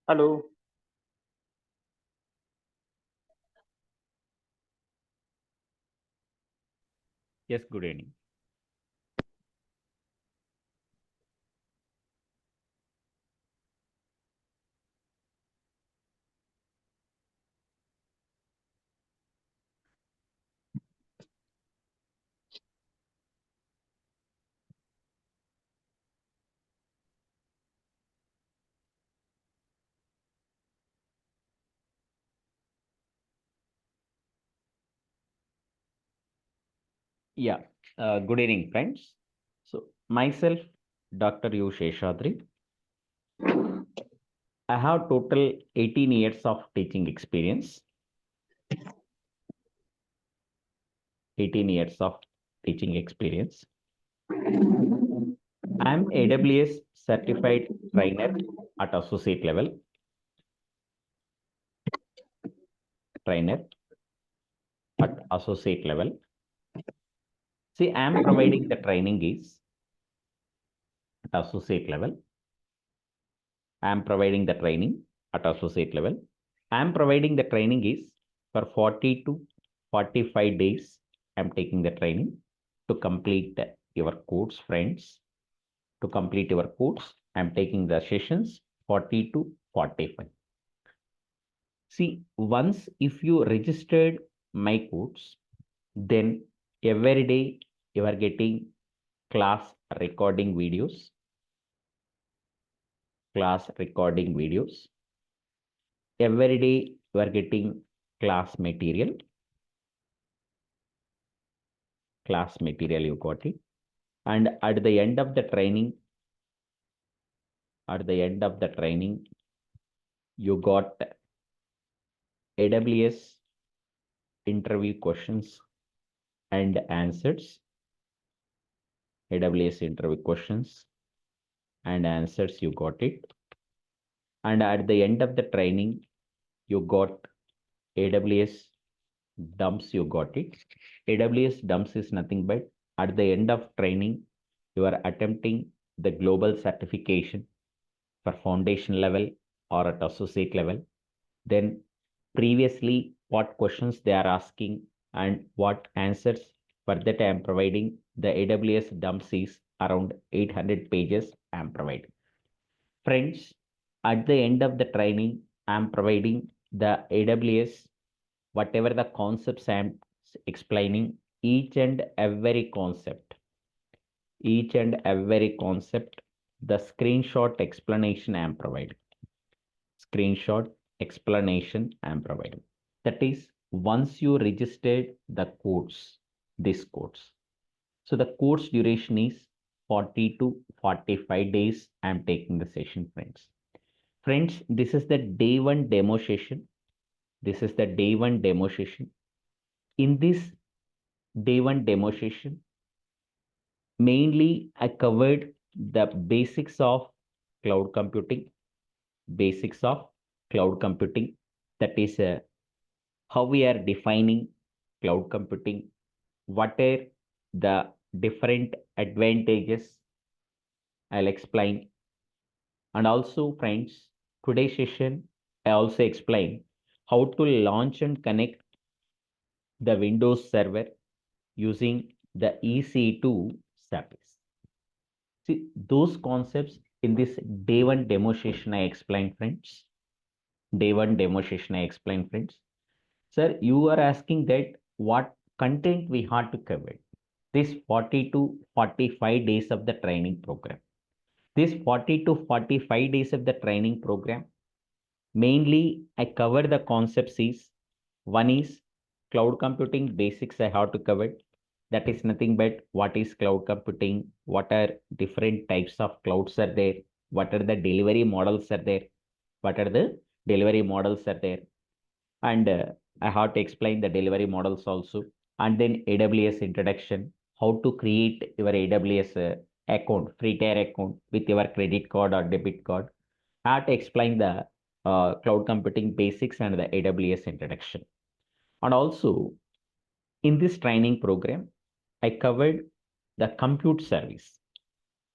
Hello. Yes, good evening. Yeah, good evening, friends. So, myself, Dr. U. Seshadri. I have total 18 years of teaching experience. 18 years of teaching experience. I am AWS certified trainer at associate level. Trainer at associate level. See, I am providing the training is at associate level. I am providing the training at associate level. I am providing the training is for 40 to 45 days. I am taking the training to complete your course, friends. To complete your course, I am taking the sessions 40 to 45. See, once if you registered my course, then every day you are getting class recording videos, every day you are getting class material you got it, and at the end of the training you got AWS interview questions and answers. AWS interview questions and answers, you got it. And at the end of the training you got AWS dumps, you got it. AWS dumps is nothing but at the end of training you are attempting the global certification for foundation level or at associate level. Then previously what questions they are asking and what answers, for that I am providing the AWS dumps is around 800 pages I am providing. Friends, at the end of the training I am providing the AWS, whatever the concepts I am explaining, each and every concept, the screenshot explanation I am providing. Screenshot explanation I am providing. That is, once you registered the course, this course. So the course duration is 40 to 45 days. I am taking the session, friends. Friends, this is the day one demo session. In this day one demo session, mainly I covered the basics of cloud computing, that is how we are defining cloud computing, what are the different advantages I'll explain. And also, friends, today's session, I also explain how to launch and connect the Windows server using the EC2 service. See, those concepts in this day one demo session I explained, friends. Sir, you are asking that what content we had to cover. This 40 to 45 days of the training program. This 40 to 45 days of the training program, mainly I cover the concepts is, one is cloud computing basics I have to cover. That is nothing but what is cloud computing, what are different types of clouds are there, what are the delivery models are there, and I have to explain the delivery models also. And then AWS introduction, how to create your AWS account, free tier account with your credit card or debit card. I have to explain the cloud computing basics and the AWS introduction. And also in this training program, I covered the compute service.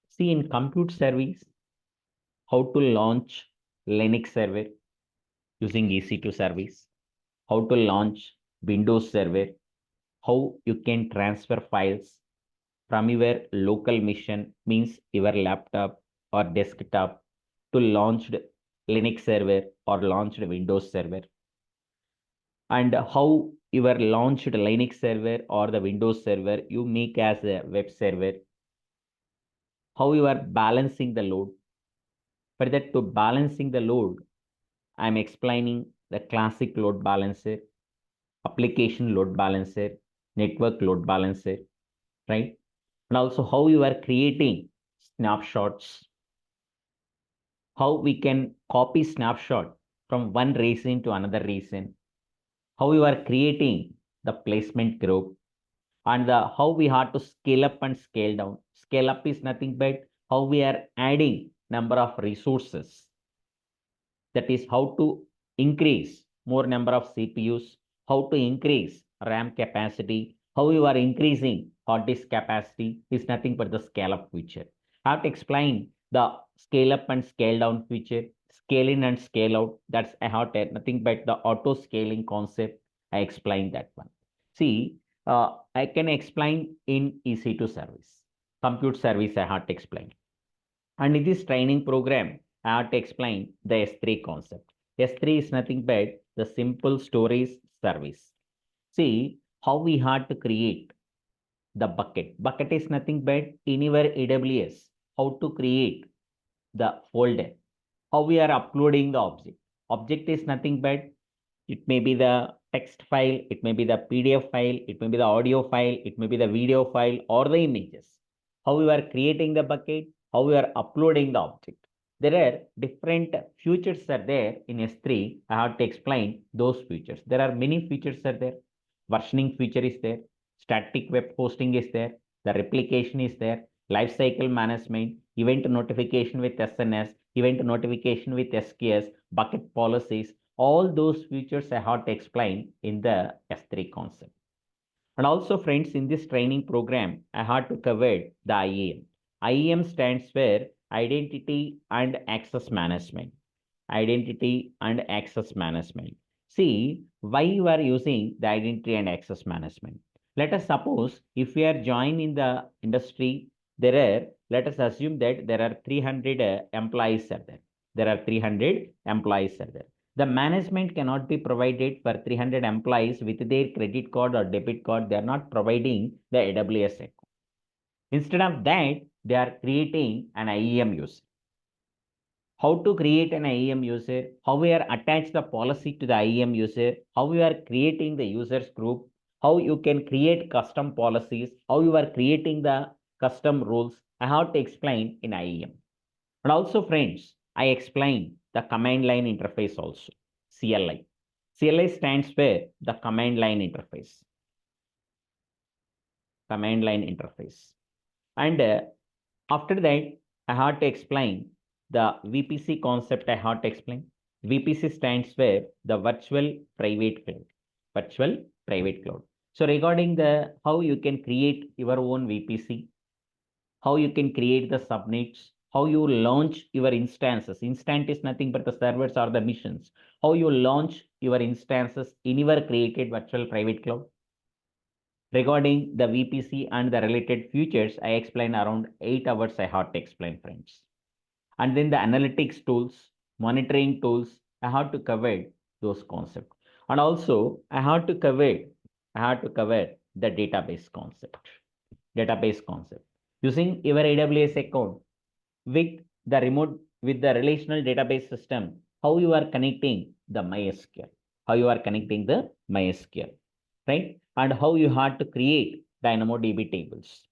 See, in compute service, how to launch Linux server using EC2 service, how to launch Windows server, how you can transfer files from your local machine, means your laptop or desktop, to launched Linux server or launched Windows server, and how your launched Linux server or the Windows server you make as a web server, how you are balancing the load. For that, to balancing the load, I'm explaining the classic load balancer, application load balancer, network load balancer, right? And also how you are creating snapshots, how we can copy snapshot from one region to another region, how you are creating the placement group, and how we have to scale up and scale down. Scale up is nothing but how we are adding number of resources. That is how to increase more number of CPUs, how to increase RAM capacity, how you are increasing hard disk capacity is nothing but the scale up feature. I have to explain the scale up and scale down feature, scale in and scale out. That's I have to, nothing but the auto scaling concept. I explained that one. See, I can explain in EC2 service, compute service I have to explain. And in this training program, I have to explain the S3 concept. S3 is nothing but the simple storage service. See how we had to create the bucket. Bucket is nothing but in your AWS, how to create the folder, how we are uploading the object. Object is nothing but it may be the text file, it may be the PDF file, it may be the audio file, it may be the video file or the images. How we are creating the bucket, how we are uploading the object. There are different features are there in S3. I have to explain those features. There are many features are there. Versioning feature is there. Static web hosting is there. The replication is there. Lifecycle management, event notification with SNS, event notification with SQS, bucket policies. All those features I have to explain in the S3 concept. And also, friends, in this training program, I had to cover the IAM. IAM stands for Identity and Access Management. Identity and Access Management. See, why you are using the Identity and Access Management? Let us suppose if we are joined in the industry, let us assume that there are 300 employees are there. There are 300 employees are there. The management cannot be provided for 300 employees with their credit card or debit card. They are not providing the AWS account. Instead of that, they are creating an IAM user. How to create an IAM user, how we are attach the policy to the IAM user, how we are creating the users group, how you can create custom policies, how you are creating the custom rules. I have to explain in IAM. And also, friends, I explain the command line interface also, CLI. CLI stands for the command line interface. Command line interface. And after that, I have to explain the VPC concept. I have to explain. VPC stands for the virtual private cloud. Virtual private cloud. So regarding the how you can create your own VPC, how you can create the subnets, how you launch your instances. Instant is nothing but the servers or the missions. How you launch your instances in your created virtual private cloud. Regarding the VPC and the related features, I explain around 8 hours I have to explain, friends. And then the analytics tools, monitoring tools, I have to cover those concepts. And also I have to cover the database concept. Database concept. Using your AWS account with the remote, with the relational database system, how you are connecting the MySQL, how you are connecting the MySQL, right? And how you have to create DynamoDB tables,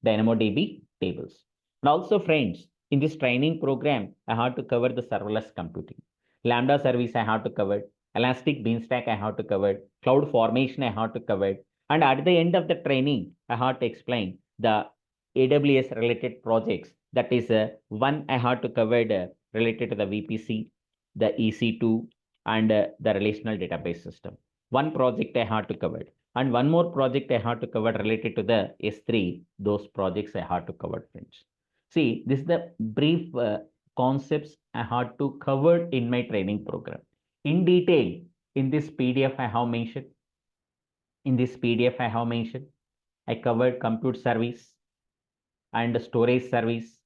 DynamoDB tables. And also, friends, in this training program, I have to cover the serverless computing. Lambda service I have to cover, Elastic Beanstalk I have to cover, Cloud Formation I have to cover. And at the end of the training, I have to explain the AWS related projects. That is one I have to cover related to the VPC, the EC2, and the relational database system. One project I have to cover. And one more project I have to cover related to the S3. Those projects I have to cover, friends. See, this is the brief concepts I had to cover in my training program. In detail, in this PDF I have mentioned. In this PDF I have mentioned. I covered compute service and storage service,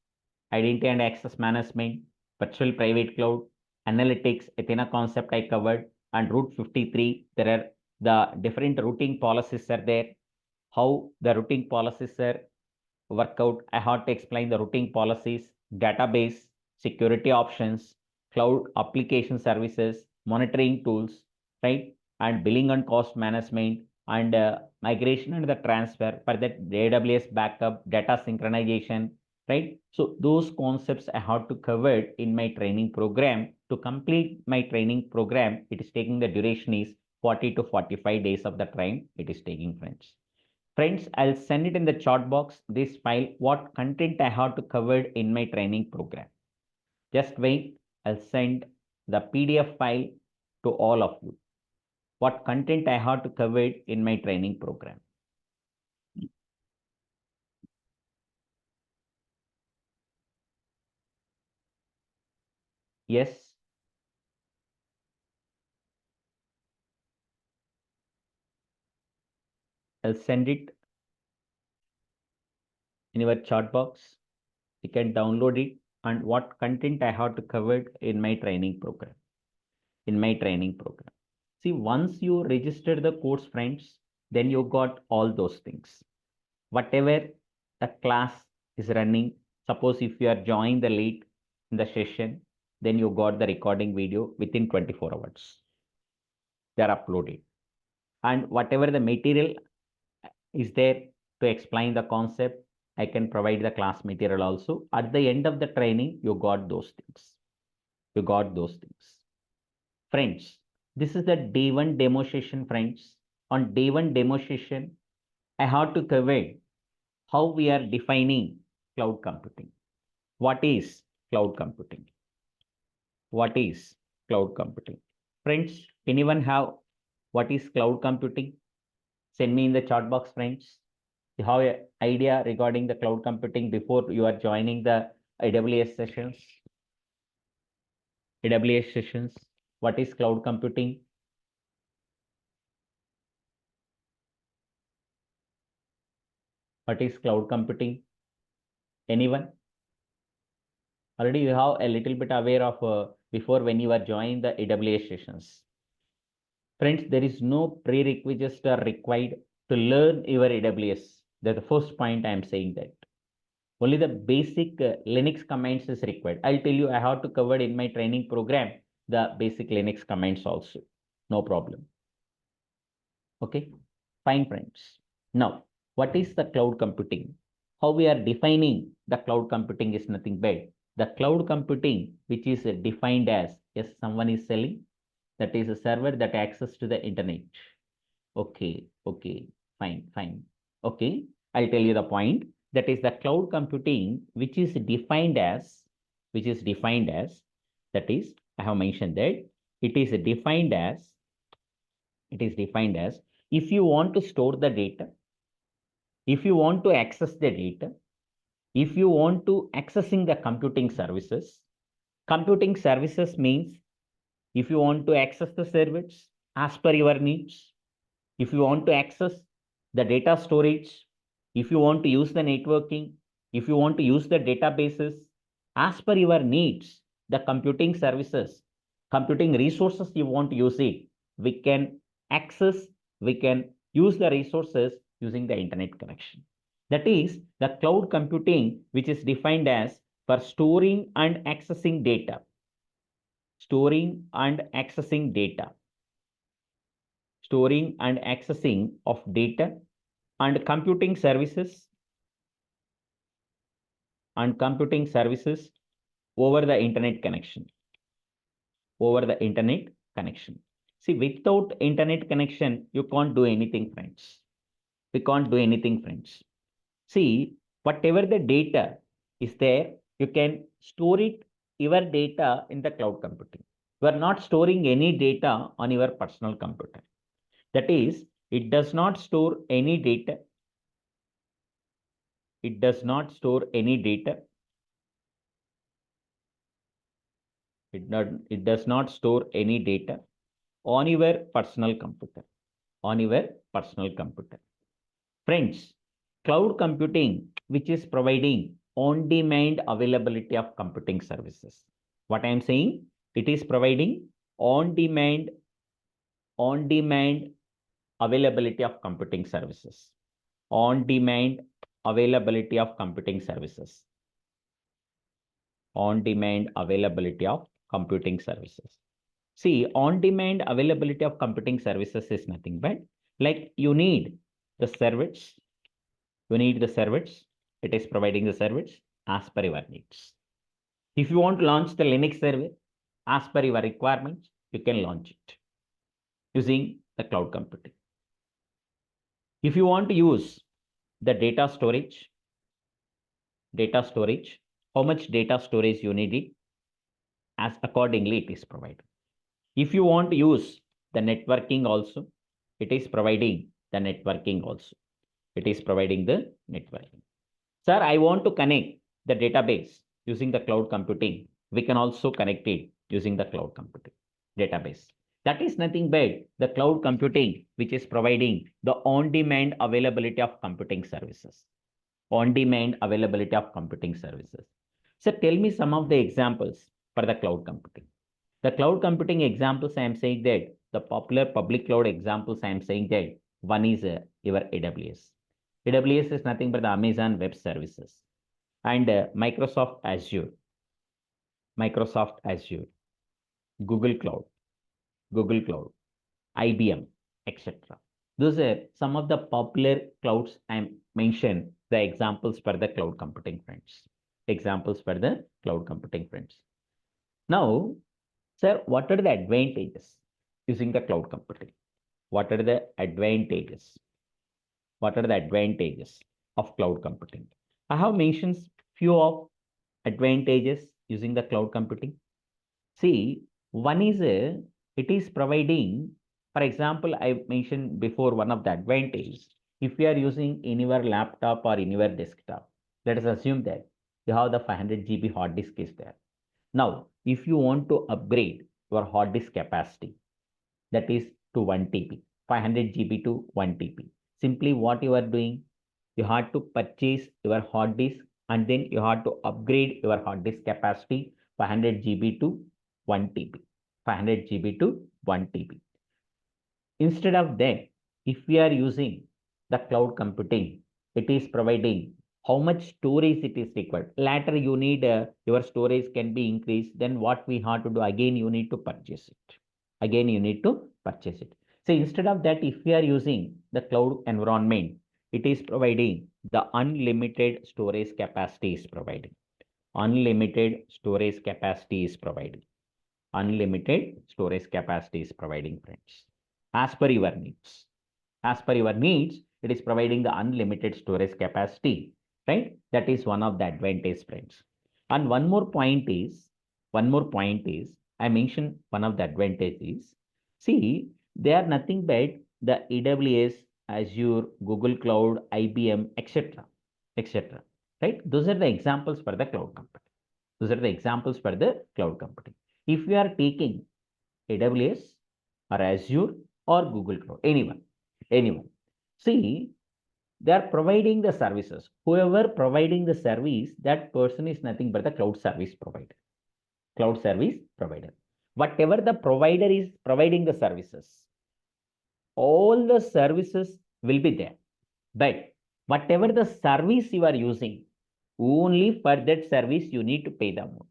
identity and access management, virtual private cloud, analytics, Athena concept I covered, and Route 53. There are the different routing policies are there. How the routing policies are work out. I had to explain the routing policies, database, security options, cloud application services, monitoring tools, right? And billing and cost management and migration and the transfer for that AWS backup, data synchronization, right? So those concepts I had to cover in my training program. To complete my training program, it is taking the duration is 40 to 45 days of the time it is taking, friends. Friends, I'll send it in the chat box, this file, what content I have to cover in my training program. Just wait, I'll send the PDF file to all of you. What content I have to cover in my training program. Yes, I'll send it in your chat box. You can download it and what content I have to cover in my training program. In my training program. See, once you register the course, friends, then you got all those things. Whatever the class is running, suppose if you are joining the late in the session, then you got the recording video within 24 hours. They are uploaded. And whatever the material is there to explain the concept, I can provide the class material also. At the end of the training, you got those things. You got those things. Friends, this is the day one demonstration, friends. On day one demonstration, I have to cover how we are defining cloud computing. What is cloud computing? What is cloud computing? Friends, anyone have what is cloud computing? Send me in the chat box, friends. You have an idea regarding the cloud computing before you are joining the AWS sessions? AWS sessions. What is cloud computing? What is cloud computing? Anyone? Already you have a little bit aware of before when you are joining the AWS sessions. Friends, there is no prerequisites are required to learn your AWS. That's the first point I am saying that. Only the basic Linux commands is required. I'll tell you, I have to cover in my training program the basic Linux commands also. No problem. Okay, fine, friends. Now, what is the cloud computing? How we are defining the cloud computing is nothing but the cloud computing, which is defined as, yes, someone is selling, that is a server that access to the internet. Okay, fine. Okay, I'll tell you the point. That is the cloud computing, which is defined as, that is, I have mentioned that it is defined as, if you want to store the data, if you want to access the data, if you want to accessing the computing services means if you want to access the service as per your needs, if you want to access the data storage, if you want to use the networking, if you want to use the databases, as per your needs, the computing services, computing resources you want to use it, we can access, we can use the resources using the internet connection. That is the cloud computing, which is defined as for storing and accessing data. Storing and accessing data. Storing and accessing of data and computing services over the internet connection. See, without internet connection, you can't do anything, friends. We can't do anything, friends. See, whatever the data is there, you can store it, your data in the cloud computing. You are not storing any data on your personal computer. That is, it does not store any data. It does not store any data It does not store any data on your personal computer. On your personal computer. Friends, cloud computing, which is providing on-demand availability of computing services. What I am saying, it is providing on-demand availability of computing services. On-demand availability of computing services. On-demand availability of computing services. See, on-demand availability of computing services is nothing but like you need the servlets. You need the servlets. It is providing the servlets as per your needs. If you want to launch the Linux server as per your requirements, you can launch it using the cloud computing. If you want to use the data storage, how much data storage you need it, as accordingly it is provided. If you want to use the networking also, it is providing the networking also. It is providing the networking. Sir, I want to connect the database using the cloud computing. We can also connect it using the cloud computing database. That is nothing but the cloud computing, which is providing the on-demand availability of computing services. On-demand availability of computing services. So tell me some of the examples for the cloud computing. The cloud computing examples, I am saying that the popular public cloud examples, I am saying that one is your AWS. AWS is nothing but the Amazon Web Services and Microsoft Azure, Google Cloud, IBM, etc. Those are some of the popular clouds I mentioned the examples for the cloud computing friends. Examples for the cloud computing friends. Now, sir, what are the advantages using the cloud computing? What are the advantages? What are the advantages of cloud computing? I have mentioned few of advantages using the cloud computing. See, one is it is providing, for example, I mentioned before one of the advantages. If you are using in your laptop or in your desktop, let us assume that you have the 500 GB hard disk is there. Now, if you want to upgrade your hard disk capacity, that is to 1 TB, 500 GB to 1 TB. Simply what you are doing, you have to purchase your hard disk and then you have to upgrade your hard disk capacity 500 GB to 1 TB. 500 GB to 1 TB. Instead of that, if we are using the cloud computing, it is providing how much storage it is required. Later, you need your storage can be increased. Then what we have to do again, you need to purchase it. Again, you need to purchase it. So instead of that, if we are using the cloud environment, it is providing the unlimited storage capacity is providing. Unlimited storage capacity is providing. Unlimited storage capacity is providing, friends. As per your needs. As per your needs, it is providing the unlimited storage capacity, right? That is one of the advantage, friends. And one more point is, I mentioned one of the advantages. See, they are nothing but the AWS, Azure, Google Cloud, IBM, etc., etc. Right? Those are the examples for the cloud computing. Those are the examples for the cloud computing. If you are taking AWS or Azure or Google Cloud, anyone. See, they are providing the services. Whoever providing the service, that person is nothing but the cloud service provider. Cloud service provider. Whatever the provider is providing the services, all the services will be there. But whatever the service you are using, only for that service you need to pay the amount.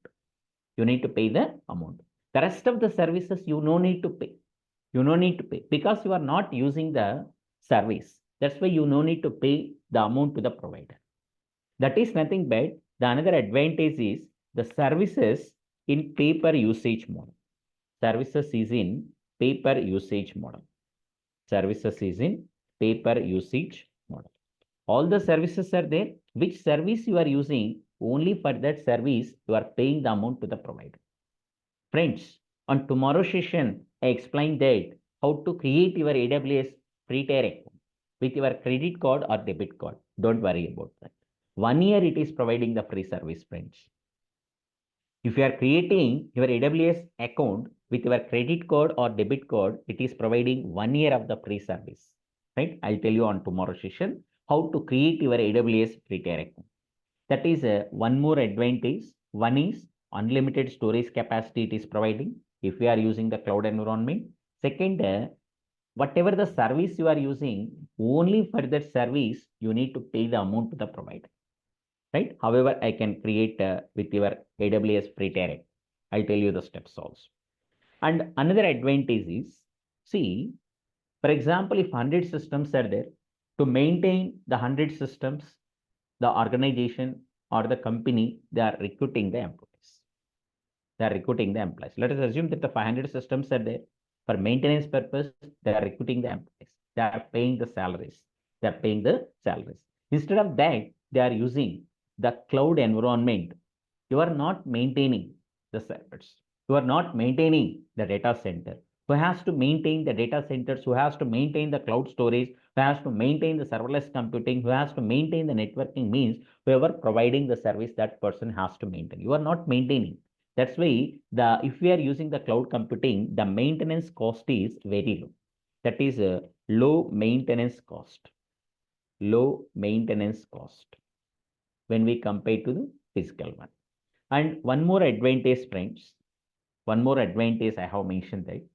You need to pay the amount. The rest of the services you no need to pay. You no need to pay because you are not using the service. That's why you no need to pay the amount to the provider. That is nothing but the another advantage is the services in pay-per usage model. Services is in pay-per usage model. Services is in pay-per usage model. All the services are there. Which service you are using, only for that service you are paying the amount to the provider. Friends, on tomorrow's session, I explained that how to create your AWS free tier account with your credit card or debit card. Don't worry about that. 1 year it is providing the free service, friends. If you are creating your AWS account with your credit card or debit card, it is providing 1 year of the free service, right? I'll tell you on tomorrow's session how to create your AWS free tier account. That is one more advantage. One is unlimited storage capacity it is providing if we are using the cloud environment. Second, whatever the service you are using, only for that service, you need to pay the amount to the provider, right? However, I can create with your AWS free tier. I'll tell you the steps also. And another advantage is, see, for example, if 100 systems are there, to maintain the 100 systems, the organization or the company, they are recruiting the employees. They are recruiting the employees. Let us assume that the 500 systems are there. For maintenance purpose, they are recruiting the employees. They are paying the salaries. They are paying the salaries. Instead of that, they are using the cloud environment. You are not maintaining the servers. You are not maintaining the data center. Who has to maintain the data centers? Who has to maintain the cloud storage? Who has to maintain the serverless computing? Who has to maintain the networking? Means whoever providing the service, that person has to maintain. You are not maintaining. That's why if we are using the cloud computing, the maintenance cost is very low. That is a low maintenance cost. Low maintenance cost when we compare to the physical one. And one more advantage, friends. One more advantage I have mentioned that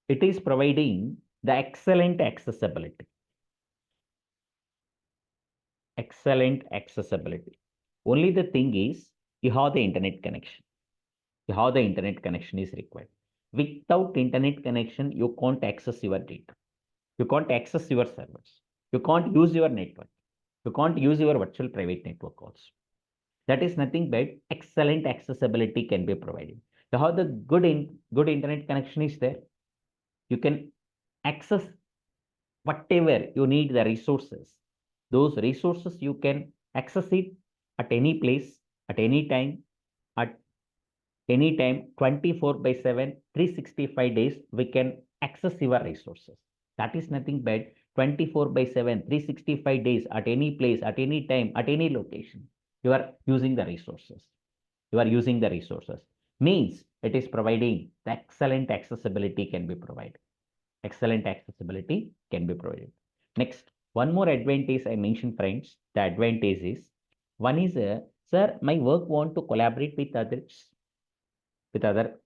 it is providing the excellent accessibility. Excellent accessibility. Only the thing is, you have the internet connection. You have the internet connection is required. Without internet connection, you can't access your data. You can't access your servers. You can't use your network. You can't use your virtual private network also. That is nothing but excellent accessibility can be provided. So how the good internet connection is there, you can access whatever you need the resources. Those resources you can access it at any place, at any time, at any time, 24/7, 365 days, we can access your resources. That is nothing but 24/7, 365 days at any place, at any time, at any location. You are using the resources. You are using the resources. Means it is providing the excellent accessibility can be provided. Excellent accessibility can be provided. Next, one more advantage I mentioned, friends. The advantage is, one is, sir, my work want to collaborate with others, with other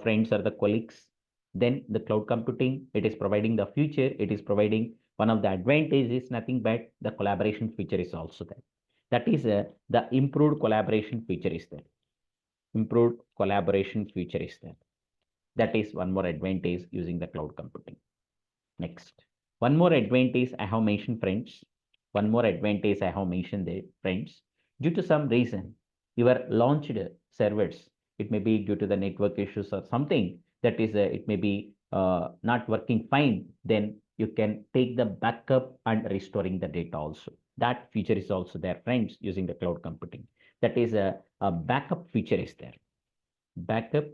friends or the colleagues. Then the cloud computing, it is providing the future. It is providing one of the advantages, nothing but the collaboration feature is also there. That is the improved collaboration feature is there. Improved collaboration feature is there. That is one more advantage using the cloud computing. Next, one more advantage I have mentioned, friends. One more advantage I have mentioned there, friends. Due to some reason, your launched servers, it may be due to the network issues or something that is, it may be not working fine. Then you can take the backup and restoring the data also. That feature is also there, friends, using the cloud computing. That is a backup feature is there. Backup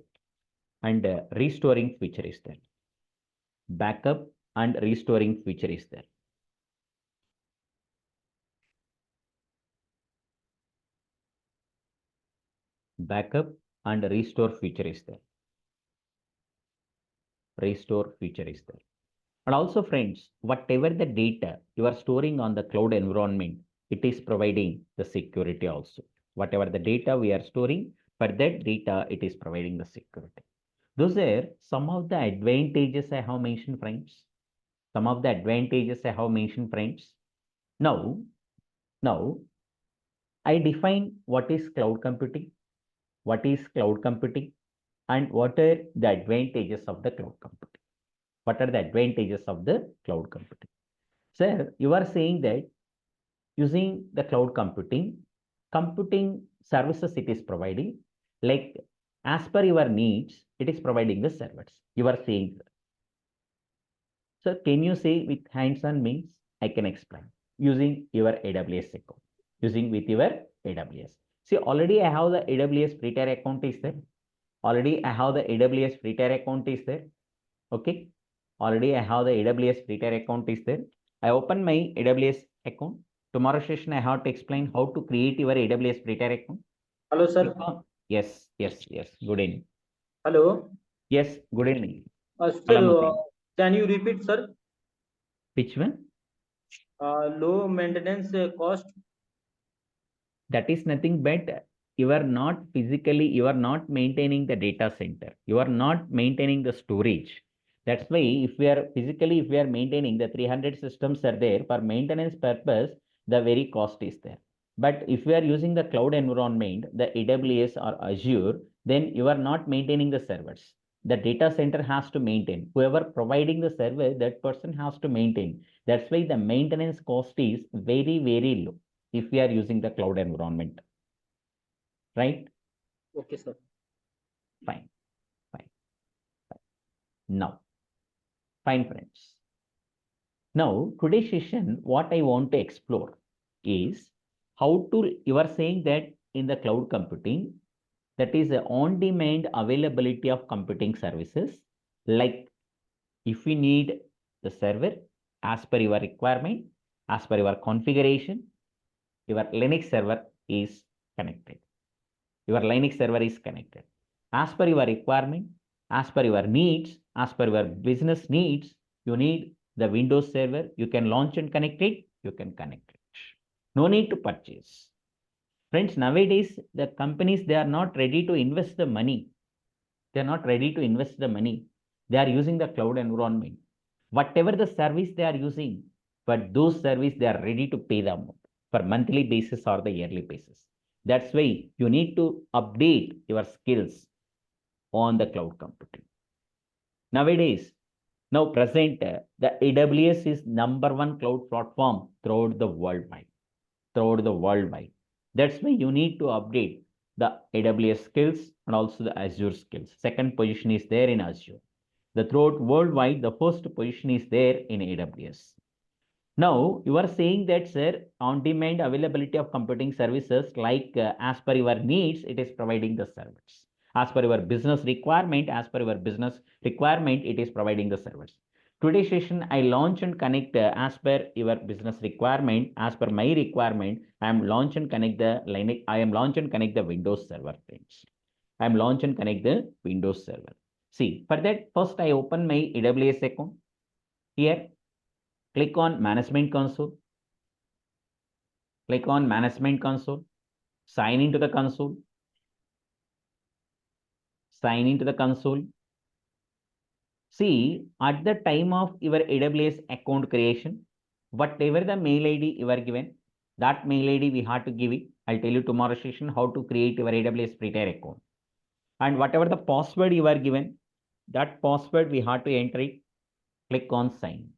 and restoring feature is there. Backup and restoring feature is there. Backup and restore feature is there. Restore feature is there. And also, friends, whatever the data you are storing on the cloud environment, it is providing the security also. Whatever the data we are storing, for that data, it is providing the security. Those are some of the advantages I have mentioned, friends. Some of the advantages I have mentioned, friends. Now, I define what is cloud computing, what is cloud computing, and what are the advantages of the cloud computing. What are the advantages of the cloud computing? Sir, you are saying that using the cloud computing services it is providing, like as per your needs, it is providing the servers. You are saying, so can you say with hands-on means? I can explain using your AWS account, using with your AWS. See, already I have the AWS free tier account is there. Already I have the AWS free tier account is there. Okay. Already I have the AWS free tier account is there. I open my AWS account. Tomorrow session I have to explain how to create your AWS free tier account. Hello, sir. Yes, yes, yes. Good evening. Hello. Yes, good evening. Sir, Alamuddin. can you repeat, sir? Which one? Low maintenance cost. That is nothing but you are not physically, you are not maintaining the data center. You are not maintaining the storage. That's why if we are physically, if we are maintaining the 300 systems are there for maintenance purpose, the very cost is there. But if we are using the cloud environment, the AWS or Azure, then you are not maintaining the servers. The data center has to maintain. Whoever providing the server, that person has to maintain. That's why the maintenance cost is very, very low if we are using the cloud environment, right? Okay, sir. Fine, fine. Now, fine, friends. Now, today's session, what I want to explore is how to, you are saying that in the cloud computing, that is a on-demand availability of computing services. Like if we need the server as per your requirement, as per your configuration, your Linux server is connected. Your Linux server is connected. As per your requirement, as per your needs, as per your business needs, you need the Windows server. You can launch and connect it. You can connect it. No need to purchase. Friends, nowadays, the companies, they are not ready to invest the money. They are not ready to invest the money. They are using the cloud environment. Whatever the service they are using, but those service they are ready to pay them for monthly basis or the yearly basis. That's why you need to update your skills on the cloud computing. Nowadays, now present, the AWS is number one cloud platform throughout the worldwide. Throughout the worldwide. That's why you need to update the AWS skills and also the Azure skills. Second position is there in Azure. The throughout worldwide, the first position is there in AWS. Now, you are saying that, sir, on-demand availability of computing services, like as per your needs, it is providing the service. As per your business requirement, as per your business requirement, it is providing the service. Today's session, I launch and connect as per your business requirement, as per my requirement. I am launch and connect the Linux. I am launch and connect the Windows server things. I am launch and connect the Windows server. See, for that, first I open my AWS account. Here, click on Management Console. Click on Management Console. Sign into the console. Sign into the console. See, at the time of your AWS account creation, whatever the mail ID you are given, that mail ID we have to give it. I'll tell you tomorrow session how to create your AWS free tier account. And whatever the password you are given, that password we have to enter it. Click on sign.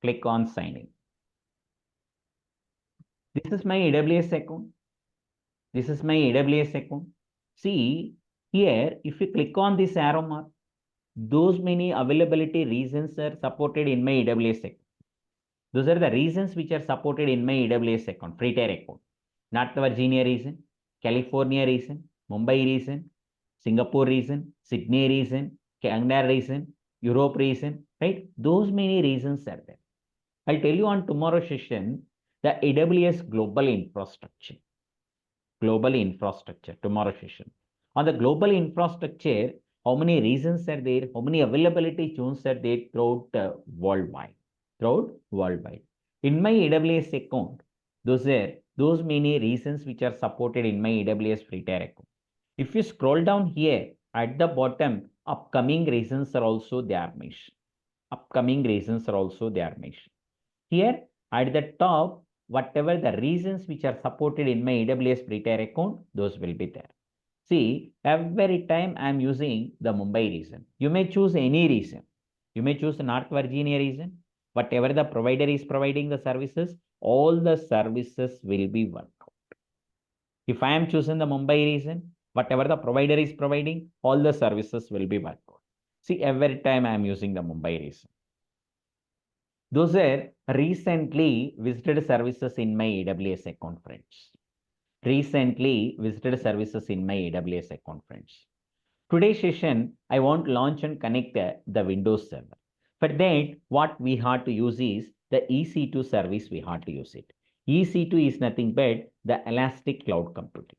Click on signing. This is my AWS account. This is my AWS account. See, here, if you click on this arrow mark, those many availability reasons are supported in my AWS account. Those are the reasons which are supported in my AWS account, free tier account. North Virginia region, California region, Mumbai region, Singapore region, Sydney region, Canada region, Europe region, right? Those many reasons are there. I'll tell you on tomorrow's session, the AWS global infrastructure. Global infrastructure, tomorrow session. On the global infrastructure, how many reasons are there? How many availability zones are there throughout worldwide? Throughout worldwide. In my AWS account, those many reasons which are supported in my AWS free tier account. If you scroll down here at the bottom, upcoming reasons are also there mentioned. Upcoming reasons are also there mentioned. Here at the top, whatever the reasons which are supported in my AWS free tier account, those will be there. See, every time I'm using the Mumbai region, you may choose any region. You may choose the North Virginia region. Whatever the provider is providing the services, all the services will be worked out. If I am choosing the Mumbai region, whatever the provider is providing, all the services will be worked out. See, every time I am using the Mumbai region. Those are recently visited services in my AWS account, friends. Recently visited services in my AWS account, friends. Today's session, I want to launch and connect the Windows server. For that, what we have to use is the EC2 service we have to use it. EC2 is nothing but the Elastic Cloud Computing.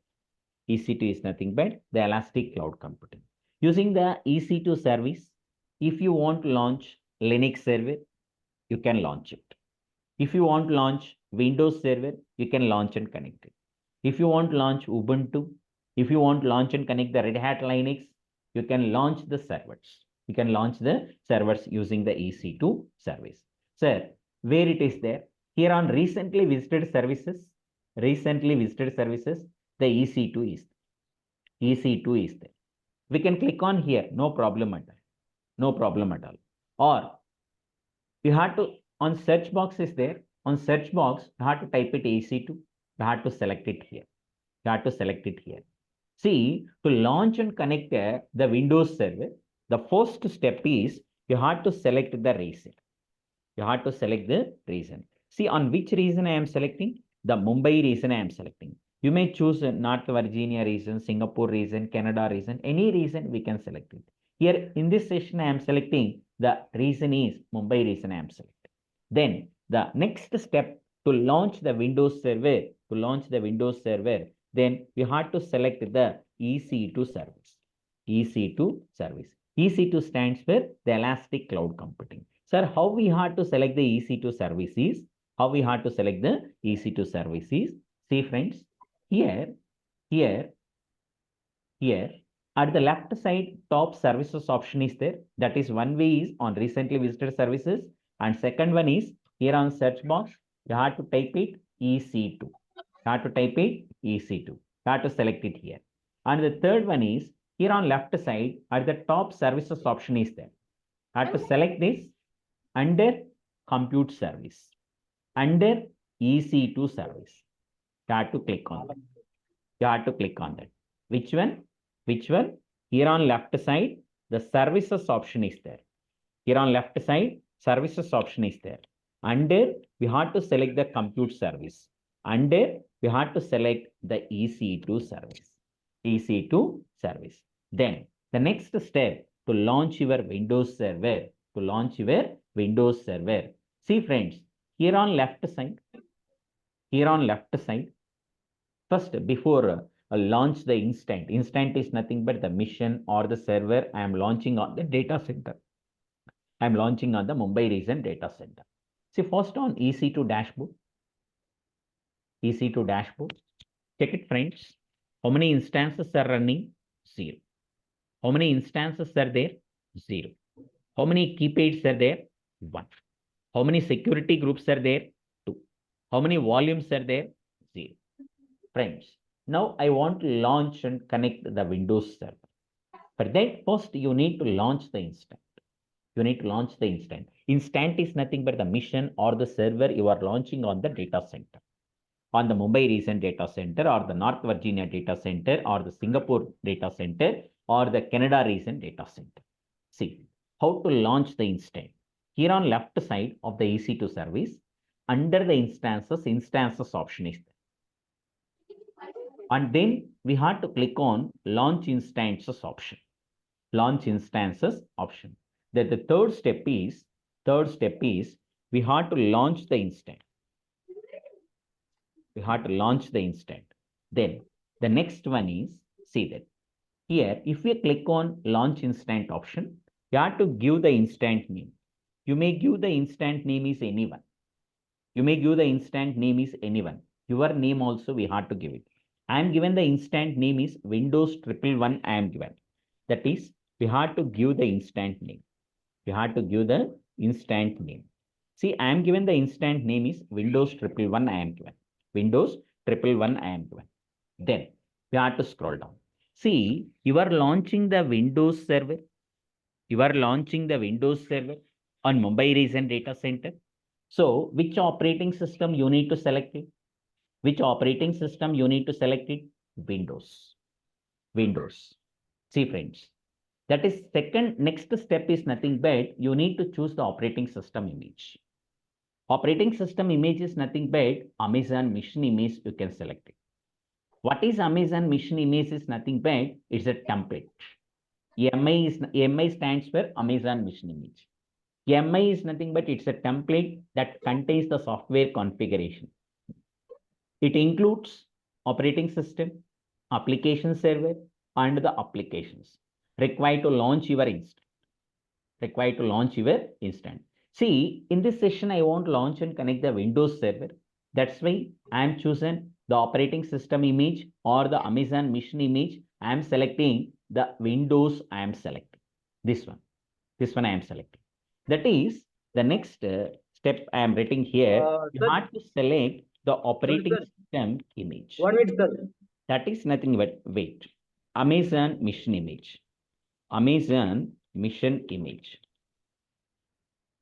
EC2 is nothing but the elastic cloud computing. Using the EC2 service, if you want to launch Linux server, you can launch it. If you want to launch Windows server, you can launch and connect it. If you want to launch Ubuntu, if you want to launch and connect the Red Hat Linux, you can launch the servers. You can launch the servers using the EC2 service. Sir, where it is there? Here on recently visited services, the EC2 is there. EC2 is there. We can click on here, no problem at all. No problem at all. Or you have to, on search box is there. On search box, you have to type it EC2. You have to select it here. You have to select it here. See, to launch and connect the Windows server, the first step is you have to select the region. You have to select the region. See, on which region I am selecting? The Mumbai region I am selecting. You may choose North Virginia region, Singapore region, Canada region, any region we can select it. Here in this session, I am selecting the region is Mumbai region I am selecting. Then the next step to launch the Windows server, then we have to select the EC2 service. EC2 service. EC2 stands for the elastic cloud computing. Sir, how we have to select the EC2 services? How we have to select the EC2 services? See friends, here, at the left side, top services option is there. That is one way is on recently visited services. And second one is here on search box, you have to type it EC2. You have to type it EC2. You have to select it here. And the third one is here on left side, at the top services option is there. You have to select this under compute service, under EC2 service. You have to click on that. You have to click on that. Which one? Which one? Here on left side, the services option is there. Here on left side, services option is there. Under, we have to select the compute service. Under, we have to select the EC2 service. EC2 service. Then, the next step to launch your Windows server. See friends, here on left side, first, before launch the instant is nothing but the mission or the server I am launching on the data center. I am launching on the Mumbai region data center. See, first on EC2 dashboard. Check it, friends. How many instances are running? 0. How many instances are there? 0. How many key pairs are there? 1. How many security groups are there? 2. How many volumes are there? 0. Friends, now I want to launch and connect the Windows server. For that, first you need to launch the instant. Instant is nothing but the mission or the server you are launching on the data center. On the Mumbai region data center or the North Virginia data center or the Singapore data center or the Canada region data center. See, how to launch the instant. Here on left side of the EC2 service, under the instances option is there. And then we have to click on launch instances option. Then the third step is we have to launch the instant. Then the next one is, see that here, if we click on launch instant option, you have to give the instant name. You may give the instant name is anyone. Your name also we have to give it. I am given the instant name is Windows 111 I am given. That is, we have to give the instant name. See, I am given the instant name is Windows 111 I am given. Then we have to scroll down. See, you are launching the Windows server. On Mumbai region data center. So, which operating system you need to select it? Windows. See friends, that is next step is nothing but you need to choose the operating system image. Operating system image is nothing but Amazon mission image you can select it. What is Amazon mission image is nothing but it's a template. AMI stands for Amazon mission image. AMI is nothing but it's a template that contains the software configuration. It includes operating system, application server and the applications required to launch your instance. Required to launch your instance. See, in this session, I want to launch and connect the Windows server. That's why I am choosing the operating system image or the Amazon mission image. I am selecting the Windows. I am selecting this one. This one I am selecting. That is the next step I am writing here. You Sir, have to select the operating sir, system image. 1 minute, sir. That is nothing but wait. Amazon mission image. Amazon mission image.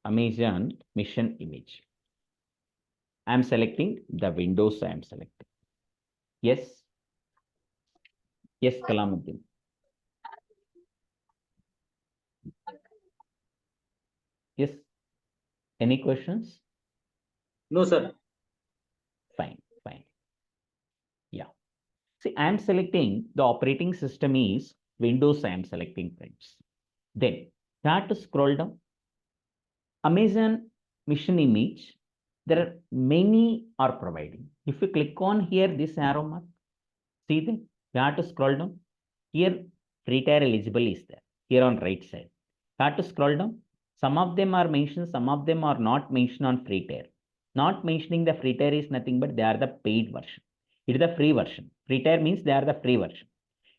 Amazon mission image. I am selecting the Windows. I am selecting. Yes. Yes, Kalamuddin. Yes. Any questions? No, sir. Fine, fine. Yeah. See, I am selecting the operating system is Windows. I am selecting, friends. Then you have to scroll down. Amazon mission image. There are many are providing. If you click on here, this arrow mark, see that you have to scroll down. Here, free tier eligible is there. Here on right side. You have to scroll down. Some of them are mentioned, some of them are not mentioned on free tier. Not mentioning the free tier is nothing but they are the paid version. It is the free version. Free tier means they are the free version.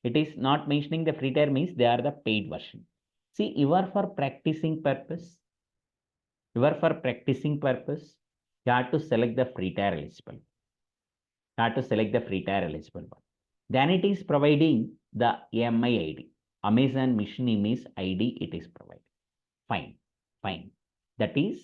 It is not mentioning the free tier means they are the paid version. See, you are for practicing purpose. You are for practicing purpose. You have to select the free tier eligible. You have to select the free tier eligible one. Then it is providing the AMI ID. Amazon mission image ID it is provided. Fine, fine. That is,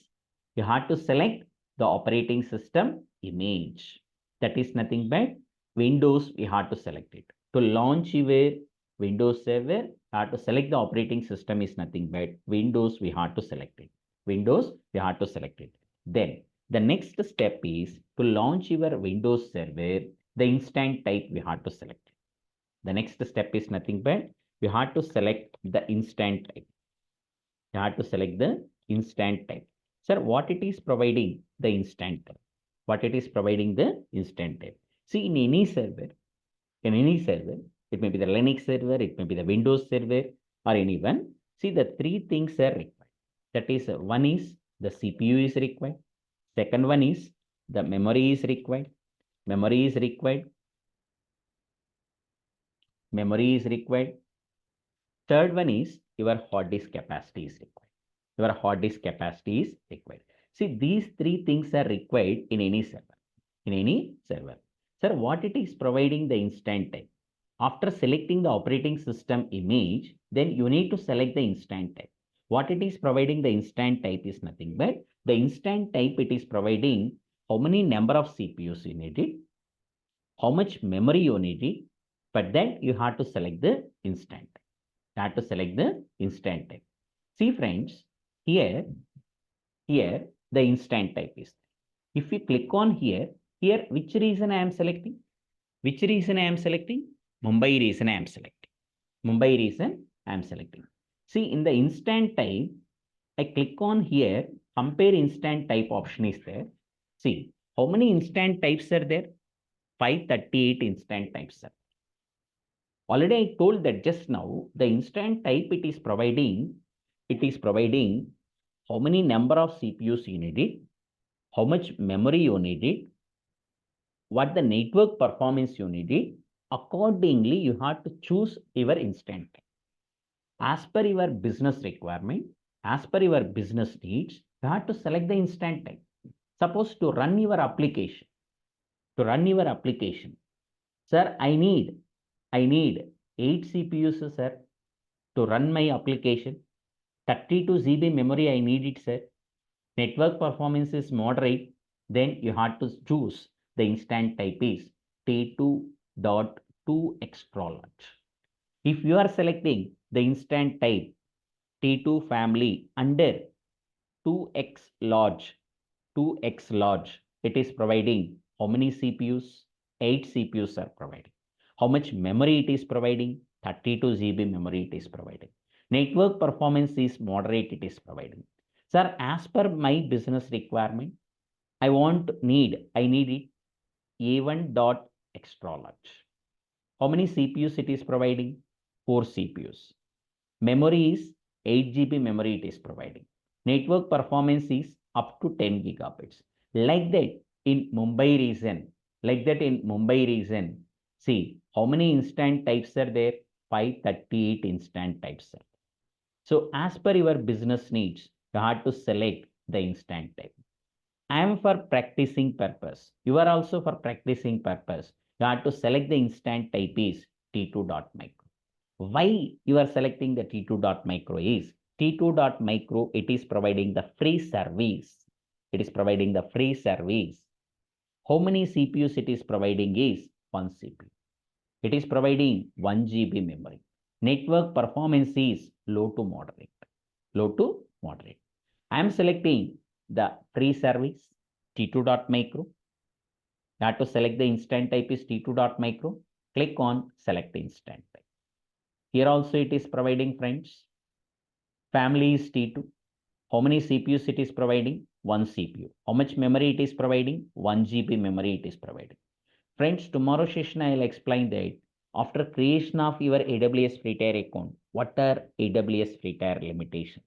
you have to select the operating system image. That is nothing but Windows, we have to select it. To launch your Windows server, you have to select the operating system is nothing but Windows, we have to select it. Windows, we have to select it. Then the next step is to launch your Windows server, the instant type we have to select. The next step is nothing but we have to select the instant type. You have to select the instant type. Sir, what it is providing the instant type? What it is providing the instant type? See, in any server, it may be the Linux server, it may be the Windows server, or anyone. See, the three things are required. That is, one is the CPU is required. Second one is the memory is required. Memory is required. Memory is required. Third one is your hard disk capacity is required. Your hard disk capacity is required. See, these three things are required in any server. In any server. Sir, what it is providing the instant type? After selecting the operating system image, then you need to select the instant type. What it is providing the instant type is nothing but the instant type it is providing how many number of CPUs you need it, how much memory you need it, but then you have to select the instant type. You have to select the instant type. See, friends, here the instant type is. If you click on here, which region I am selecting? Which region I am selecting? Mumbai region I am selecting. Mumbai region I am selecting. See, in the instant type, I click on here, compare instant type option is there. See, how many instant types are there? 538 instant types are. Already I told that just now, the instant type it is providing how many number of CPUs you need it, how much memory you need it, what the network performance you need it. Accordingly, you have to choose your instant type. As per your business requirement, as per your business needs, you have to select the instant type. Suppose to run your application, sir, I need 8 CPUs, sir, to run my application. 32 GB memory I need it, sir. Network performance is moderate. Then you have to choose the instant type is T2.2 extra large. If you are selecting the instant type T2 family under 2x large, it is providing how many CPUs? 8 CPUs are providing. How much memory it is providing? 32 GB memory it is providing. Network performance is moderate, it is providing. Sir, as per my business requirement, I need it A1 dot extra large. How many CPUs it is providing? 4 CPUs. Memory is 8 GB memory it is providing. Network performance is up to 10 gigabits. Like that in Mumbai region, see how many instant types are there? 538 instant types are. So as per your business needs, you have to select the instant type. I am for practicing purpose. You are also for practicing purpose. You have to select the instant type is T2.micro. Why you are selecting the T2.micro is T2.micro, it is providing the free service. It is providing the free service. How many CPUs it is providing is 1 CPU. It is providing 1 GB memory. Network performance is low to moderate. Low to moderate. I am selecting the free service T2.micro. You have to select the instant type is T2.micro. Click on select instant type. Here also it is providing, friends. Family is T2. How many CPUs it is providing? 1 CPU. How much memory it is providing? 1 GB memory it is providing. Friends, tomorrow session I will explain that after creation of your AWS free tier account, what are AWS free tier limitations?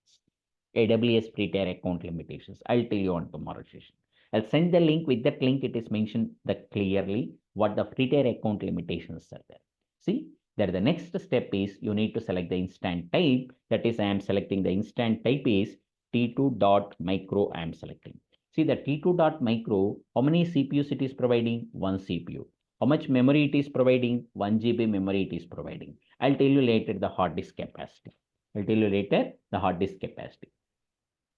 AWS free tier account limitations. I'll tell you on tomorrow session. I'll send the link. With that link, it is mentioned that clearly what the free tier account limitations are there. See, that the next step is you need to select the instant type. That is, I am selecting the instant type is T2.micro. I am selecting. See the T2.micro, how many CPUs it is providing? 1 CPU. How much memory it is providing? 1 GB memory it is providing. I'll tell you later the hard disk capacity. I'll tell you later the hard disk capacity.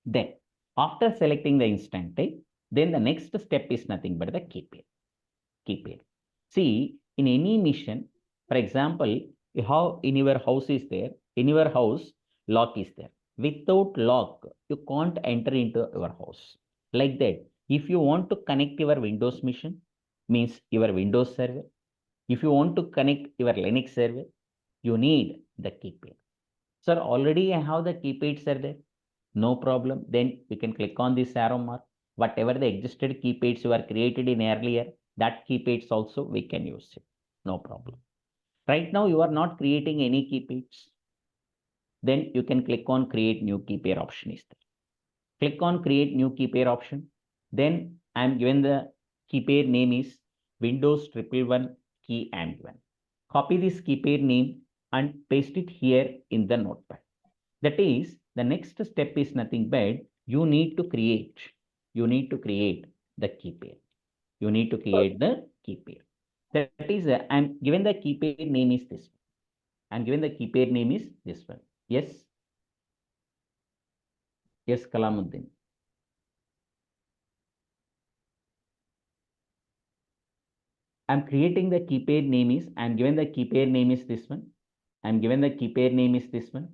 Then, after selecting the instant type, then the next step is nothing but the key pair. Key pair. See, in any mission, for example, how in your house is there, in your house, lock is there. Without lock, you can't enter into your house. Like that, if you want to connect your Windows machine, means your Windows server. If you want to connect your Linux server, you need the key pair. Sir, already I have the key pairs are there. No problem. Then you can click on this arrow mark. Whatever the existed key pairs you are created in earlier, that key pairs also we can use it. No problem. Right now you are not creating any key pairs. Then you can click on create new key pair option is there. Click on create new key pair option. Then I am given the key pair name is Windows 111 key I am given. Copy this key pair name and paste it here in the notepad. That is, the next step is nothing but you need to create the key pair. You need to create the key pair. That is, I'm given the key pair name is this one. I'm given the key pair name is this one. Yes. Yes, Kalamuddin. I'm creating the key pair name is, I'm given the key pair name is this one. I'm given the key pair name is this one.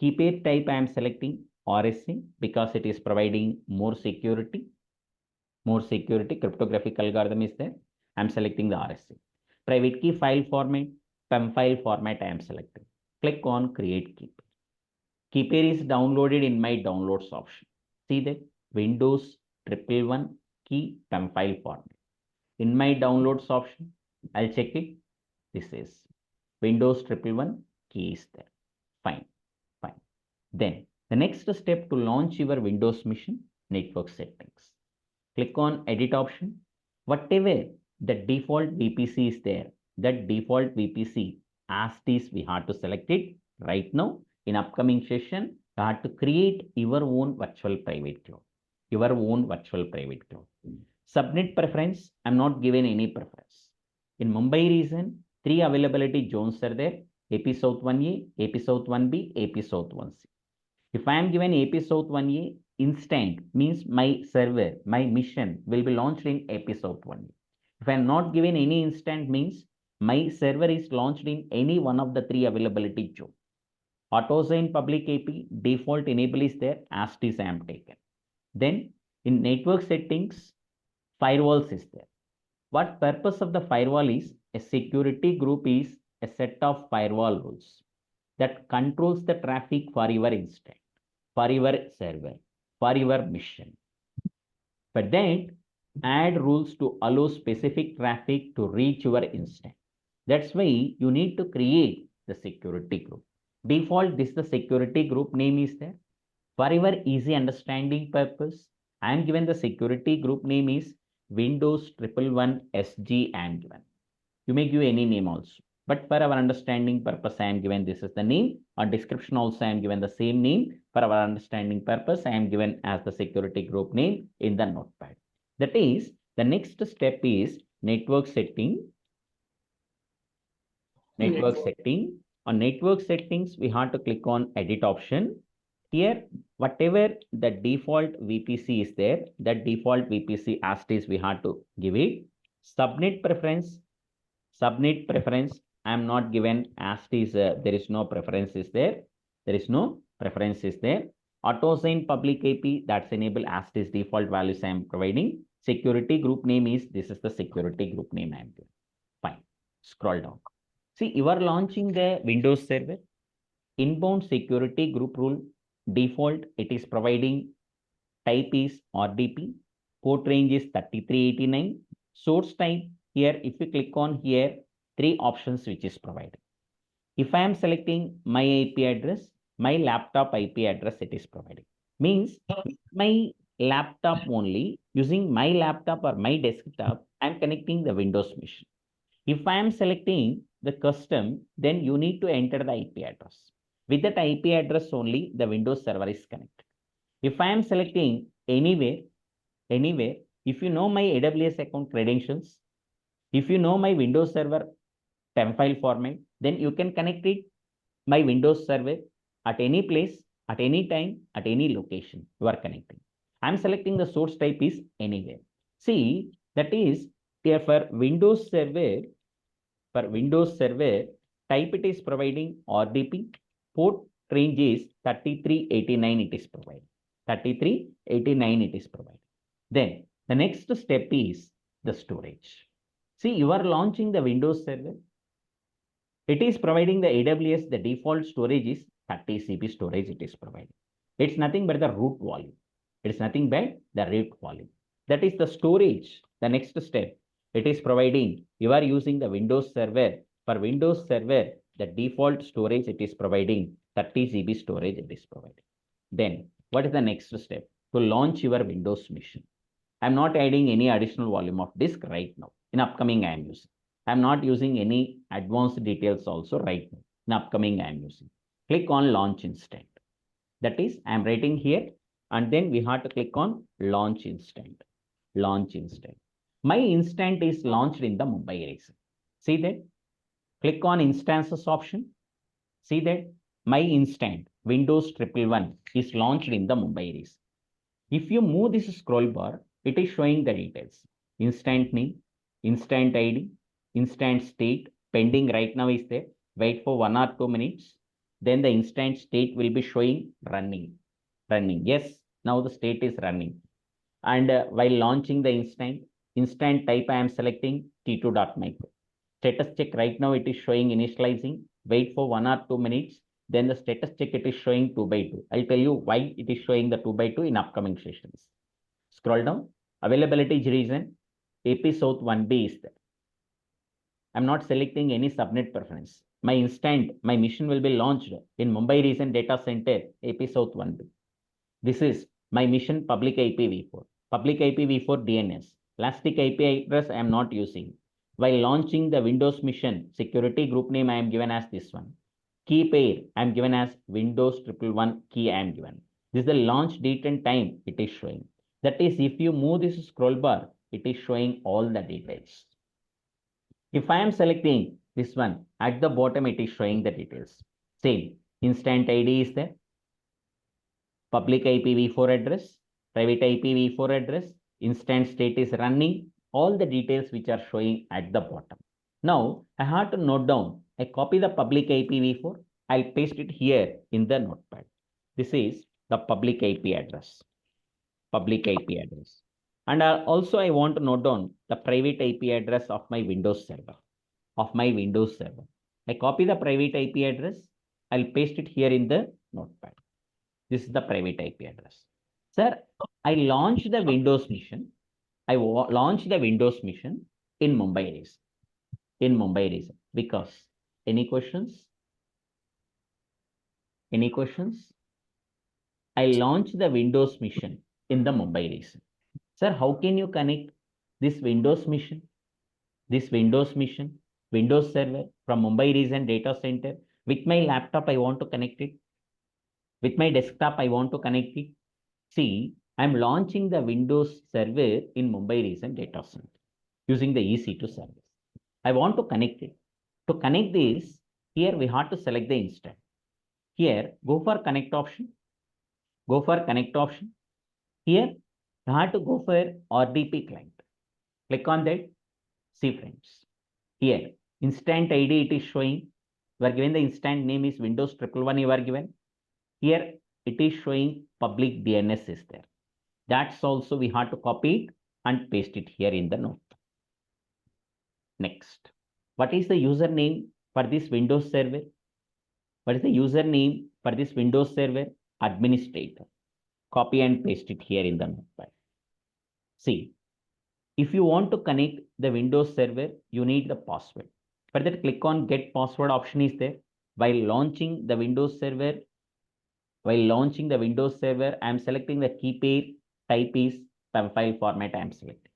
Key pair type I am selecting RSA because it is providing more security. More security, cryptographic algorithm is there. I'm selecting the RSA. Private key file format, PEM file format I am selecting. Click on create key pair. Key pair is downloaded in my downloads option. See that Windows 111 key PEM file format. In my downloads option, I'll check it. This is Windows 111 key is there. Fine. Then the next step to launch your Windows machine, network settings. Click on edit option. Whatever the default VPC is there, that default VPC as is we have to select it right now. In upcoming session, you have to create your own virtual private cloud. Subnet preference, I'm not given any preference. In Mumbai region, 3 availability zones are there. AP South 1A, AP South 1B, AP South 1C. If I am given AP South 1A, instant means my server, my mission will be launched in AP South 1A. If I am not given any instant means my server is launched in any one of the 3 availability zone. Auto-assign public AP, default enable is there, as it is I am taken. Then in network settings, firewalls is there. What purpose of the firewall is? A security group is a set of firewall rules that controls the traffic for your instant, for your server, for your mission. But then add rules to allow specific traffic to reach your instant. That's why you need to create the security group. Default, this the security group name is there. For your easy understanding purpose, I am given the security group name is Windows 111 SG I am given. You may give any name also. But for our understanding purpose, I am given this is the name. On description also, I am given the same name. For our understanding purpose, I am given as the security group name in the notepad. That is, the next step is network setting. Network setting. On network settings, we have to click on edit option. Here, whatever the default VPC is there, that default VPC as it is, we have to give it. Subnet preference. Subnet preference, I am not given as it is, there is no preferences there. There is no preferences there. Auto assign public IP, that's enable as it is default values I am providing. Security group name is, this is the security group name I am given. Fine. Scroll down. See, you are launching the Windows server. Inbound security group rule, default, it is providing type is RDP. Port range is 3389. Source type, here, if you click on here, 3 options which is provided. If I am selecting my IP address, my laptop IP address, it is provided. Means my laptop only, using my laptop or my desktop, I am connecting the Windows machine. If I am selecting the custom, then you need to enter the IP address. With that IP address only, the Windows server is connected. If I am selecting anywhere, if you know my AWS account credentials, if you know my Windows Server temp file format, then you can connect it, my Windows Server, at any place, at any time, at any location, you are connecting. I'm selecting the source type is anywhere. See, that is, here for Windows Server, type it is providing RDP, port range is 3389 it is provided. 3389 it is provided. Then the next step is the storage. See, you are launching the Windows Server. It is providing the AWS, the default storage is 30 CB storage it is providing. It's nothing but the root volume. It's nothing but the root volume. That is the storage. The next step, it is providing, you are using the Windows Server. For Windows Server, the default storage it is providing 30 GB storage it is providing. Then what is the next step? To launch your Windows machine. I'm not adding any additional volume of disk right now. In upcoming, I am using. I'm not using any advanced details also right now. In upcoming, I am using. Click on launch instant. That is, I'm writing here, and then we have to click on launch instant. Launch instant. My instant is launched in the Mumbai region. See that? Click on instances option. See that? My instant, Windows 111 is launched in the Mumbai region. If you move this scroll bar, it is showing the details. Instant name, instant ID, instant state, pending right now is there. Wait for 1 or 2 minutes. Then the instant state will be showing running. Yes, now the state is running. And while launching the instant type I am selecting T2.micro. Status check right now it is showing initializing. Wait for 1 or 2 minutes. Then the status check it is showing 2 by 2. I'll tell you why it is showing the 2 by 2 in upcoming sessions. Scroll down. Availability region. AP South 1B is there. I'm not selecting any subnet preference. My mission will be launched in Mumbai region data center, AP South 1B. This is my mission public IPv4. Public IPv4 DNS. Elastic IP address I am not using. While launching the Windows mission, security group name I am given as this one. Key pair I am given as Windows 111 key I am given. This is the launch date and time it is showing. That is, if you move this scroll bar, it is showing all the details. If I am selecting this one, at the bottom it is showing the details. Same, instant ID is there. Public IPv4 address, private IPv4 address, instant state is running, all the details which are showing at the bottom. Now, I have to note down, I copy the public IPv4, I'll paste it here in the notepad. This is the public IP address. Public IP address. And also I want to note down the private IP address of my Windows server. I copy the private IP address, I'll paste it here in the notepad. This is the private IP address. Sir, I launched the Windows mission. I launched the Windows mission in Mumbai region. Because any questions? Any questions? I launched the Windows mission in the Mumbai region. Sir, how can you connect this Windows mission, Windows server from Mumbai region data center with my laptop? I want to connect it. With my desktop, I want to connect it. See, I'm launching the Windows server in Mumbai region data center using the EC2 service. I want to connect it. To connect this, here we have to select the instance. Here, go for connect option. Go for connect option. Here, you have to go for RDP client. Click on that. See friends. Here, instant ID it is showing. You are given the instant name is Windows 111 you are given. Here, it is showing public DNS is there. That's also we have to copy it and paste it here in the note. Next, what is the username for this Windows server? What is the username for this Windows server? Administrator. Copy and paste it here in the notepad. See, if you want to connect the Windows server, you need the password. For that, click on get password option is there. While launching the Windows server, I am selecting the key pair type is file format I am selecting.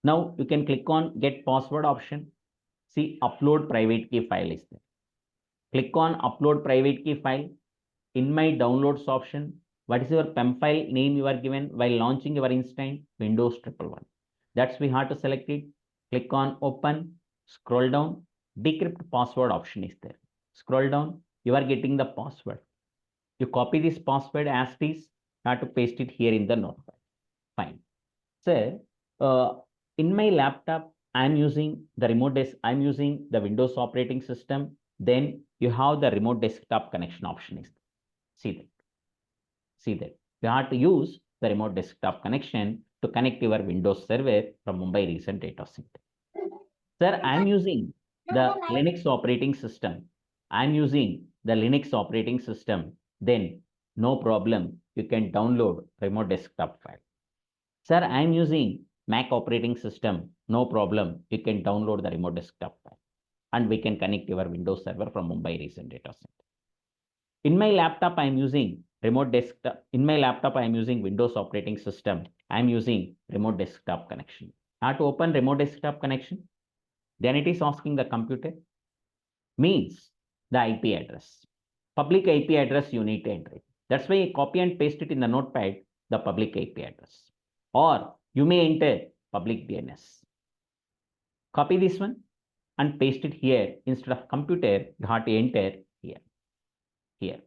Now you can click on get password option. See, upload private key file is there. Click on upload private key file. In my downloads option, what is your PEM file name you are given while launching your instance? Windows 111. That's we have to select it. Click on open, scroll down, decrypt password option is there. Scroll down, you are getting the password. You copy this password as it is, you have to paste it here in the notepad. Fine. So, in my laptop, I'm using the remote desk, I'm using the Windows operating system. Then you have the remote desktop connection option is there. See that. See that. You have to use the remote desktop connection to connect your Windows server from Mumbai region data center. Sir, I'm using the Linux operating system. I'm using the Linux operating system. Then no problem. You can download remote desktop file. Sir, I'm using Mac operating system. No problem. You can download the remote desktop file. And we can connect your Windows server from Mumbai region data center. In my laptop, I'm using remote desktop. In my laptop, I'm using Windows operating system. I'm using remote desktop connection. I have to open remote desktop connection. Then it is asking the computer. Means the IP address. Public IP address you need to enter it. That's why I copy and paste it in the notepad, the public IP address. Or you may enter public DNS. Copy this one and paste it here. Instead of computer, you have to enter here. Here.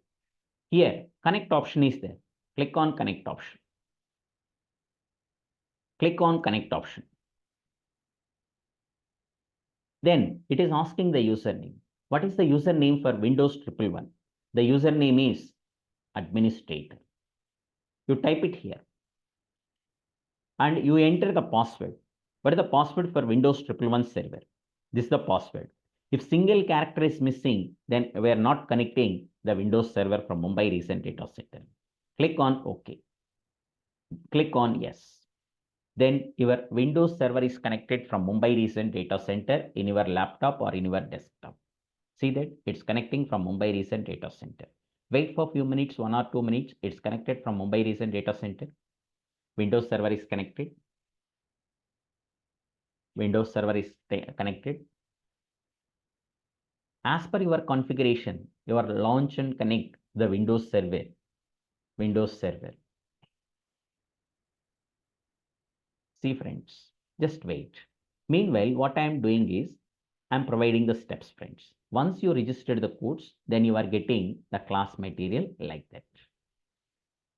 Here, connect option is there. Click on connect option. Click on connect option. Then it is asking the username. What is the username for Windows 111? The username is administrator. You type it here. And you enter the password. What is the password for Windows 111 server? This is the password. If single character is missing, then we are not connecting the Windows server from Mumbai region data center. Click on OK. Click on yes. Then your Windows server is connected from Mumbai region data center in your laptop or in your desktop. See that it's connecting from Mumbai region data center. Wait for a few minutes, 1 or 2 minutes. It's connected from Mumbai region data center. Windows server is connected. Windows server is connected. As per your configuration, your launch and connect the Windows server. Windows server. See friends, just wait. Meanwhile, what I am doing is, I am providing the steps friends. Once you registered the codes, then you are getting the class material like that.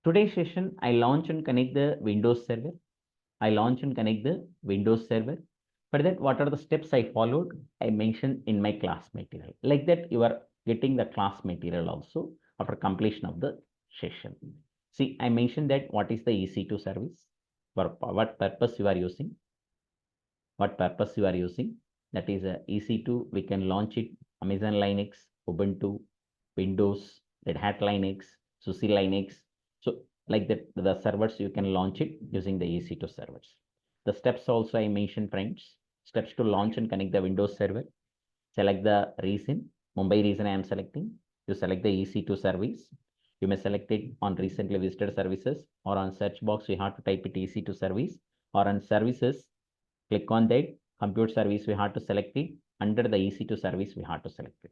Today's session, I launch and connect the Windows server. I launch and connect the Windows server. For that, what are the steps I followed? I mentioned in my class material. Like that, you are getting the class material also after completion of the session. See, I mentioned that what is the EC2 service, for what purpose you are using, what purpose you are using. That is a EC2, we can launch it, Amazon Linux, Ubuntu, Windows, Red Hat Linux, SUSE Linux. So like that, the servers, you can launch it using the EC2 servers. The steps also I mentioned, friends. Steps to launch and connect the Windows server. Select the region. Mumbai region I am selecting. You select the EC2 service. You may select it on recently visited services, or on search box you have to type it EC2 service, or on services, click on that compute service, we have to select it. Under the EC2 service we have to select it.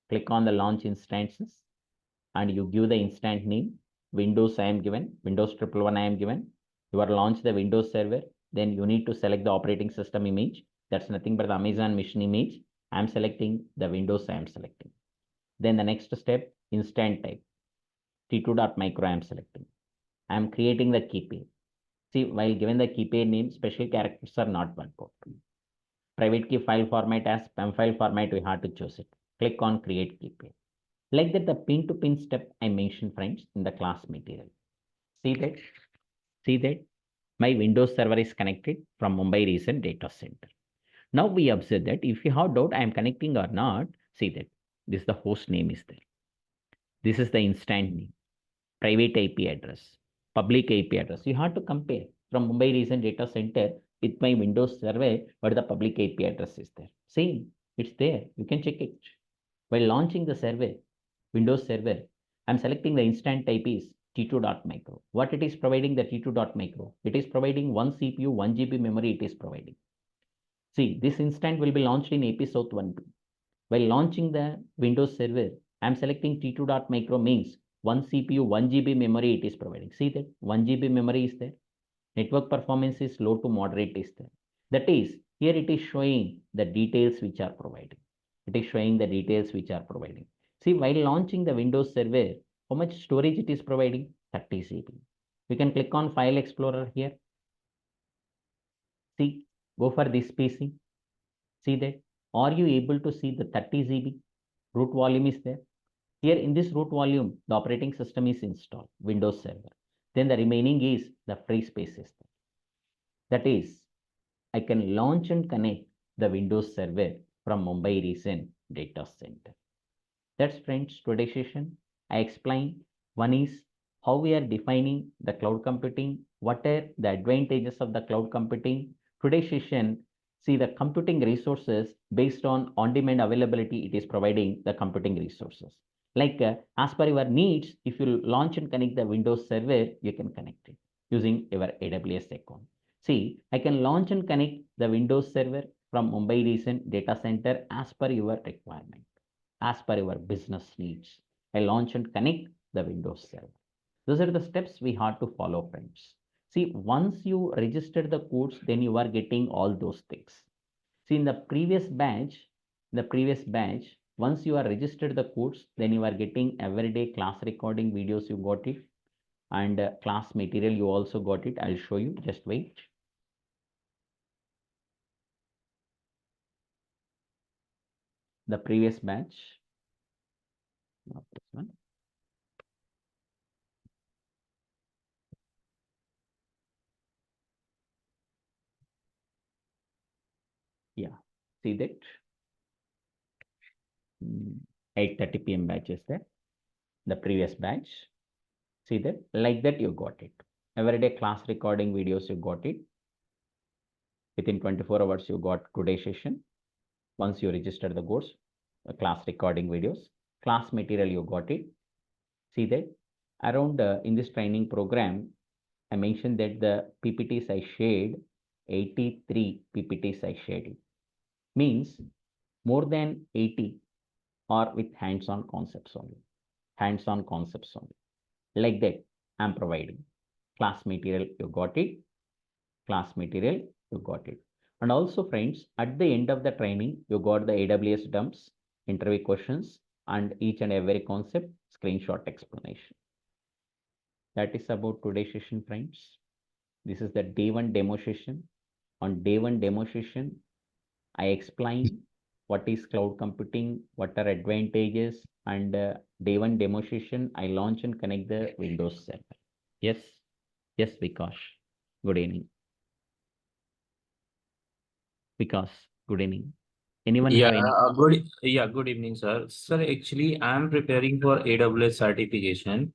Click on the launch instances and you give the instance name. Windows I am given, Windows 111 I am given. You are launch the Windows server, then you need to select the operating system image. That's nothing but the Amazon machine image. I am selecting the Windows I am selecting. Then the next step, instant type. T2.micro I am selecting. I am creating the key pair. See, while given the key pair name, special characters are not worked out. Private key file format as PEM file format, we have to choose it. Click on create key pair. Like that, the pin to pin step I mentioned, friends, in the class material. See that my Windows server is connected from Mumbai region data center. Now we observe that if you have doubt I am connecting or not, see that this is the host name is there. This is the instant name, private IP address, public IP address. You have to compare from Mumbai region data center with my Windows server, what the public IP address is there. Same, it's there. You can check it. While launching the server, Windows server, I'm selecting the instant type is T2.micro. What it is providing the T2.micro? It is providing 1 CPU, 1 GB memory it is providing. See, this instant will be launched in AP South 1B. While launching the Windows server, I'm selecting T2.micro means 1 CPU, 1 GB memory it is providing. See that 1 GB memory is there. Network performance is low to moderate is there. That is, here it is showing the details which are providing. It is showing the details which are providing. See, while launching the Windows server, how much storage it is providing? 30 GB. We can click on File Explorer here. See, go for this PC. See that. Are you able to see the 30 GB? Root volume is there. Here in this root volume, the operating system is installed, Windows Server. Then the remaining is the free space system. That is, I can launch and connect the Windows Server from Mumbai region data center. That's friends, today's session. I explained one is how we are defining the cloud computing, what are the advantages of the cloud computing. Today's session, see the computing resources based on on-demand availability, it is providing the computing resources. Like as per your needs, if you launch and connect the Windows server, you can connect it using your AWS account. See, I can launch and connect the Windows server from Mumbai region data center as per your requirement, as per your business needs. I launch and connect the Windows server. Those are the steps we have to follow, friends. See, once you register the codes, then you are getting all those things. See, in the previous batch, once you are registered the codes, then you are getting everyday class recording videos, you got it. And class material, you also got it. I'll show you, just wait. The previous batch, not this one. Yeah, see that 8:30 p.m. batch is there, the previous batch. See that, like that you got it. Everyday class recording videos, you got it. Within 24 hours, you got today's session. Once you register the course, class recording videos, class material, you got it. See that around in this training program, I mentioned that the PPTs I shared, 83 PPTs I shared it. Means more than 80 are with hands-on concepts only. Hands-on concepts only. Like that, I'm providing. Class material, you got it. Class material, you got it. And also, friends, at the end of the training, you got the AWS dumps, interview questions, and each and every concept, screenshot explanation. That is about today's session, friends. This is the day one demo session. On day one demo session, I explain what is cloud computing, what are advantages, and day one demo session, I launch and connect the Windows server. Yes, yes, Vikash. Good evening. Vikas, good evening. Anyone have any? Good evening, sir. Sir, actually, I'm preparing for AWS certification,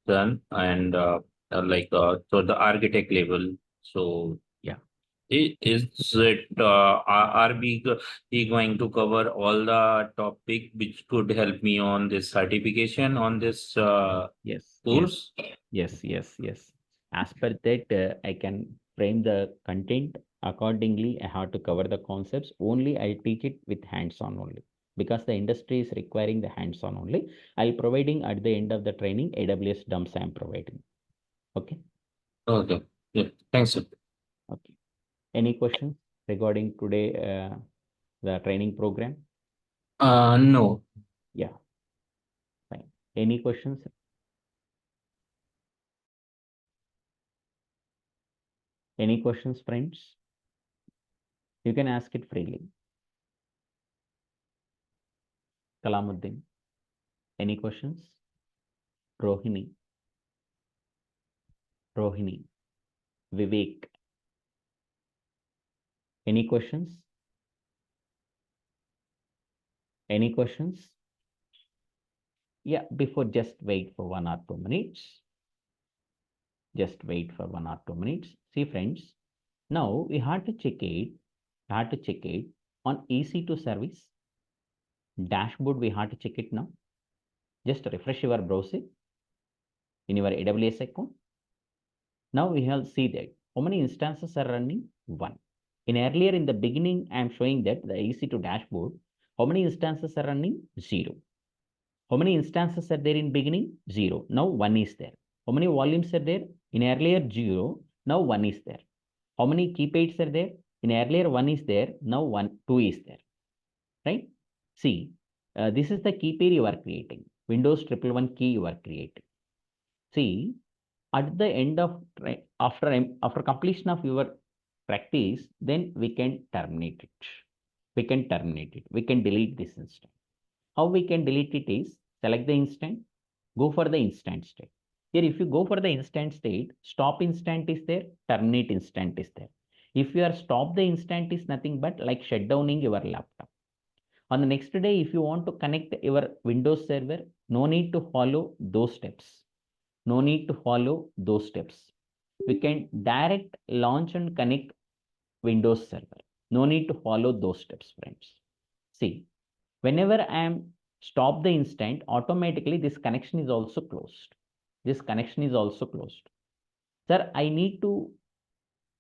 done, and so the architect level. So Yeah. Is it, are we going to cover all the topic which could help me on this certification on this Yes, course? yes. As per that, I can frame the content accordingly. I have to cover the concepts. Only I'll teach it with hands-on only because the industry is requiring the hands-on only. I'll providing at the end of the training AWS dumps I am providing. Okay. Okay. Yeah. Thanks, sir. Okay. Any questions regarding today the training program? No. Yeah. Fine. Any questions? Any questions, friends? You can ask it freely. Kalamuddin. Any questions? Rohini. Vivek. Any questions? Any questions? Yeah, before just wait for 1 or 2 minutes. Just wait for 1 or 2 minutes. See, friends, now we have to check it. On EC2 service dashboard. We have to check it now. Just refresh your browser in your AWS account. Now we have see that how many instances are running? 1. In the beginning, I am showing that the EC2 dashboard, how many instances are running? 0. How many instances are there in beginning? 0. Now 1 is there. How many volumes are there? In earlier 0. Now 1 is there. How many key pairs are there? In earlier 1 is there. Now 2 is there. Right? See, this is the key pair you are creating. Windows 111 key you are creating. See, at the end of after completion of your practice, then we can terminate it. We can delete this instance. How we can delete it is select the instant, go for the instant state. Here, if you go for the instant state, stop instant is there, terminate instant is there. If you are stop the instant is nothing but like shutdowning your laptop. On the next day, if you want to connect your Windows server, no need to follow those steps. No need to follow those steps. We can direct launch and connect Windows server. No need to follow those steps, friends. See, whenever I am stop the instant, automatically this connection is also closed. This connection is also closed. Sir, I need to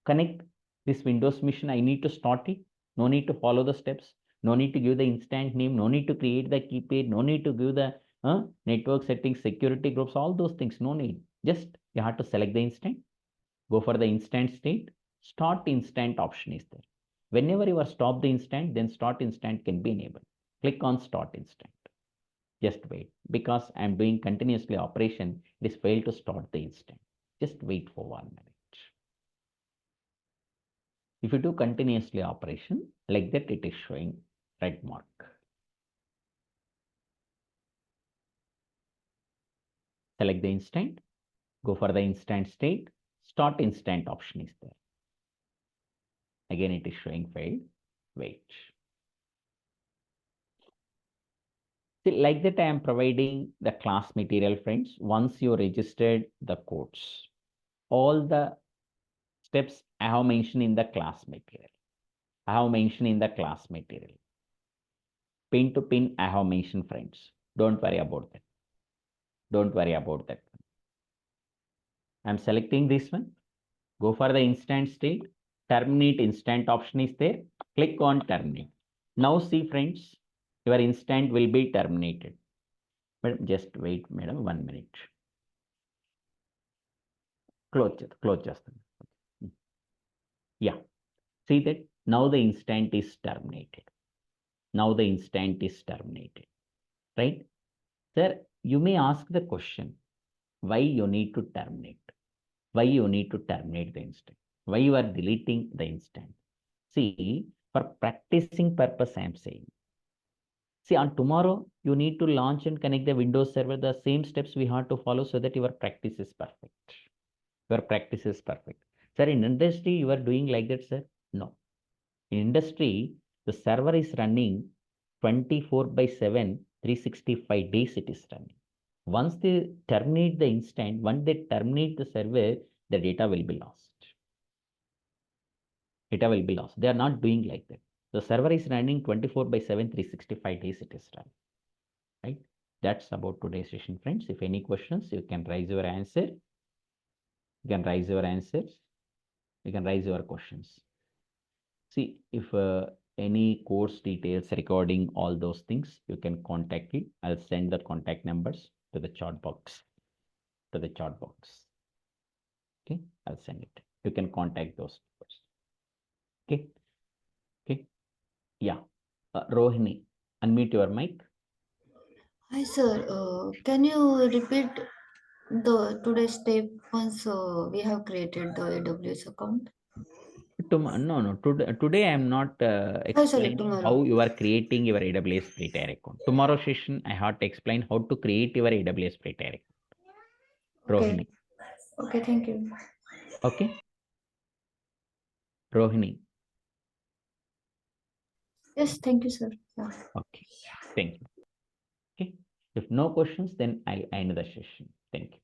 connect this Windows machine. I need to start it. No need to follow the steps. No need to give the instant name. No need to create the key pair. No need to give the network settings, security groups, all those things. No need. Just you have to select the instant. Go for the instant state. Start instant option is there. Whenever you are stop the instant, then start instant can be enabled. Click on start instant. Just wait because I'm doing continuously operation. It is failed to start the instant. Just wait for 1 minute. If you do continuously operation like that, it is showing red mark. Select the instant, go for the instant state, start instant option is there. Again, it is showing failed. Wait. See, like that, I am providing the class material, friends. Once you registered the codes, all the steps I have mentioned in the class material. Pin to pin, I have mentioned, friends. Don't worry about that. I'm selecting this one. Go for the instant state. Terminate instant option is there. Click on terminate. Now see, friends, your instant will be terminated. But just wait, madam, 1 minute. Close just. Yeah. See that now the instant is terminated. Right? Sir, you may ask the question, why you need to terminate? Why you need to terminate the instant? Why you are deleting the instant? See, for practicing purpose, I am saying. See, on tomorrow, you need to launch and connect the Windows server, the same steps we have to follow so that your practice is perfect. Sir, in industry, you are doing like that, sir? No. In industry, the server is running 24/7, 365 days it is running. Once they terminate the instant, once they terminate the server, the data will be lost. data will be lost. They are not doing like that. The server is running 24/7, 365 days it is run. Right? That's about today's session, friends. If any questions, you can raise your answer. You can raise your answers. You can raise your questions. See, if any course details, recording, all those things, you can contact me. I'll send the contact numbers to the chat box. To the chat box. Okay, I'll send it. You can contact those numbers. Okay. Okay. Yeah. Rohini, unmute your mic. Hi sir, can you repeat the today's step once we have created the AWS account? No. Today I am not Sorry, explaining how tomorrow. you are creating your AWS free tier account. Tomorrow session, I have to explain how to create your AWS free tier account. Okay. Rohini. Okay, thank you. Okay. Rohini. Yes, thank you, sir. Yeah. Okay. Thank you. Okay. If no questions, then I'll end the session. Thank you.